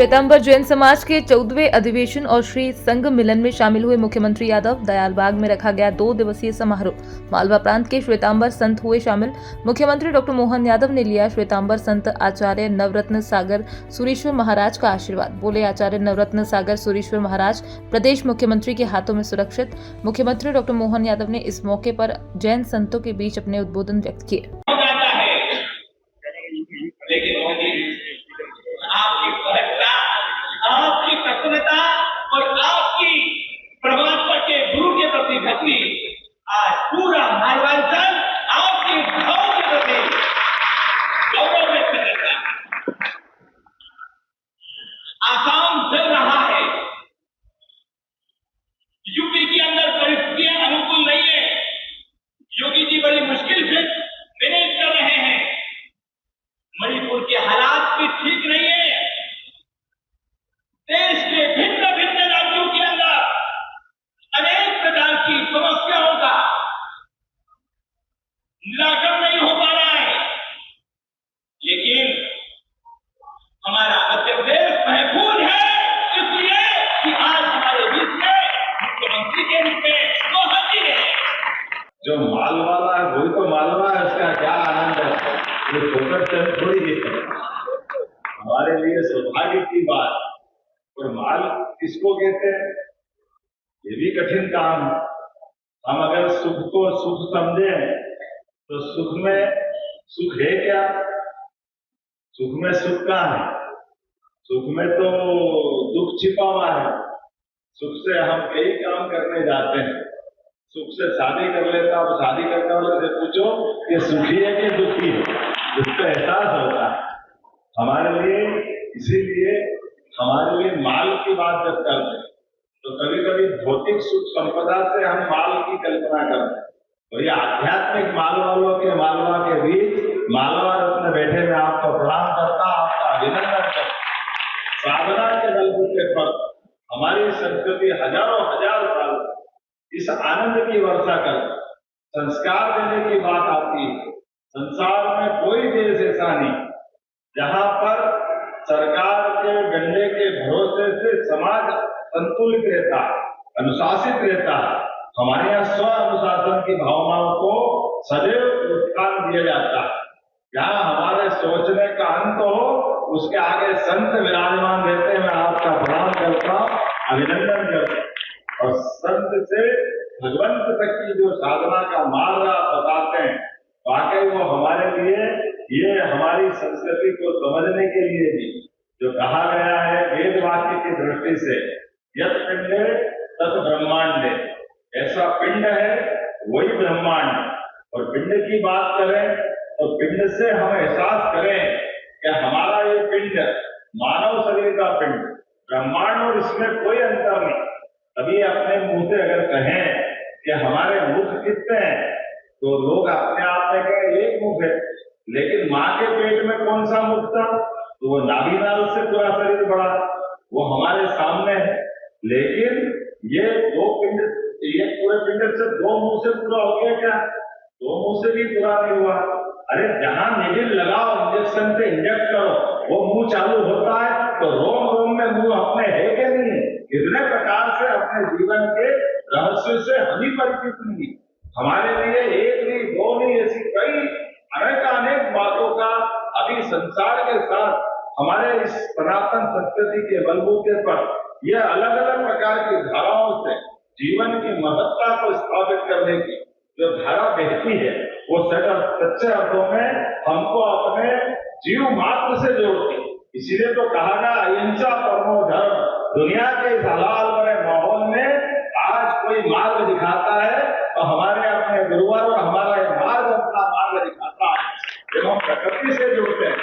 श्वेतांबर जैन समाज के 14वें अधिवेशन और श्री संघ मिलन में शामिल हुए मुख्यमंत्री यादव। दयालबाग में रखा गया 2 दिवसीय समारोह। मालवा प्रांत के श्वेतांबर संत हुए शामिल। मुख्यमंत्री डॉक्टर मोहन यादव ने लिया श्वेतांबर संत आचार्य नवरत्न सागर सुरीश्वर महाराज का आशीर्वाद। बोले, आचार्य नवरत्न सागर सुरीश्वर महाराज प्रदेश मुख्यमंत्री के हाथों में सुरक्षित। मुख्यमंत्री डॉक्टर मोहन यादव ने इस मौके पर जैन संतों के बीच अपने उद्बोधन व्यक्त किए। आपकी सहजता, आपकी प्रसन्नता और आपकी परमात्मा के गुरु के प्रति भक्ति आज पूरा मालवांचल आपके भाव के प्रति गौरव व्यक्त करता है। आसाम चल रहा है, यूपी के अंदर परिस्थितियां अनुकूल नहीं है। योगी जी बड़ी मुश्किल से मैनेज कर रहे हैं। मणिपुर के हालात भी ठीक नहीं है। देश के भिन्न भिन्न राज्यों के अंदर अनेक प्रकार की समस्याओं का निराकरण नहीं हो पा रहा है, लेकिन हमारा मध्य प्रदेश महफूज है, इसलिए कि आज हमारे बीच में मुख्यमंत्री के रूप में वो हाजिर है। जो माल वाला है वही तो मालवा है, उसका क्या आनंद है। ये फोकस थोड़ी है हमारे लिए सौभाग्य की बात। और माल किसको कहते हैं, ये भी कठिन काम है। हम अगर सुख को सुख समझे तो सुख में सुख है क्या? सुख में सुख कहाँ है? सुख में तो दुख छिपा हुआ है। सुख से हम कई काम करने जाते हैं। सुख से शादी कर लेता, अब शादी करने वाले से पूछो कि सुखी है कि दुखी है, उसको एहसास होता है हमारे लिए। इसीलिए हमारे लिए माल की बात जब करते हैं तो कभी कभी भौतिक सुख संपदा से हम माल की कल्पना करते हैं। और ये आध्यात्मिक माल वालों के मालवा के बीच मालवा रत्न बैठे में आपको प्रणाम करता, आपका अभिनंदन करता। साधना के बलबूते पर हमारी संस्कृति हजारों हजार साल इस आनंद की वर्षा कर संस्कार देने की बात आती है। संसार में कोई देश ऐसा नहीं जहां पर सरकार के डंडे के भरोसे से समाज संतुलित रहता है, अनुशासित रहता है। हमारे यहाँ स्व अनुशासन की भावनाओं को सदैव प्रोत्साहन दिया जाता है। जहाँ हमारे सोचने का अंत हो, उसके आगे संत विराजमान रहते हैं। मैं आपका प्रणाम करता हूँ, अभिनंदन करता हूँ। और संत से भगवंत तक की जो साधना का मार्ग आप बताते हैं, वाकई वो हमारे लिए, ये हमारी संस्कृति को समझने के लिए भी जो कहा गया है वेद वाक्य की दृष्टि से, यत पिंडे तत् ब्रह्मांडे, ऐसा पिंड है वही ब्रह्मांड। और पिंड की बात करें तो पिंड से हम एहसास करें कि हमारा ये पिंड मानव शरीर का पिंड ब्रह्मांड, और इसमें कोई अंतर नहीं। अभी अपने मुंह से अगर कहें कि हमारे मुख कितने हैं तो लोग अपने आप में कहें एक मुख है, लेकिन माँ के पेट में कौन सा मुख था? तो वो नाभि नाल से पूरा शरीर बढ़ा, वो हमारे सामने है। लेकिन ये दो पिंड, ये पूरे पिंड से दो मुंह से पूरा हो गया क्या? दो मुंह से भी पूरा नहीं हुआ। अरे जहां निडिल लगाओ, इंजेक्शन से इंजेक्ट करो, वो मुंह चालू होता है तो रोम रोम में मुंह अपने है कि नहीं? कितने प्रकार से अपने जीवन के रहस्य से हम ही परिचित नहीं। हमारे लिए एक नहीं, दो नहीं, ऐसी कई अनेक बातों का अभी संसार के साथ हमारे इस सनातन संस्कृति के बलबूते पर यह अलग अलग प्रकार की धाराओं से जीवन की महत्ता को स्थापित करने की जो धारा बहती है, वो सच्चे अर्थों में हमको अपने जीव मात्र से जोड़ती है। इसीलिए तो कहा गया अहिंसा परमो धर्म। दुनिया के इस हलाल भरे माहौल में आज कोई मार्ग दिखाता है तो हमारे अपने गुरुवर और हमारा मार्ग अपना मार्ग दिखाता है। जब हम प्रकृति से जुड़ते हैं,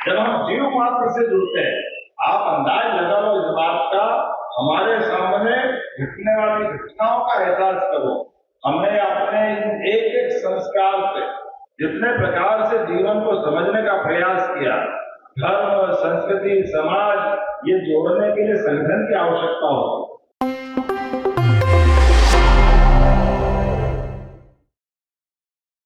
जब हम जीव मात्र से जुड़ते हैं, आप अंदाज लगा लो इस बात का, हमारे सामने घटने वाली घटनाओं का एहसास करो। हमने अपने एक एक संस्कार से जितने प्रकार से जीवन को समझने का प्रयास किया, धर्म, संस्कृति, समाज, ये जोड़ने के लिए संगठन की आवश्यकता होती है।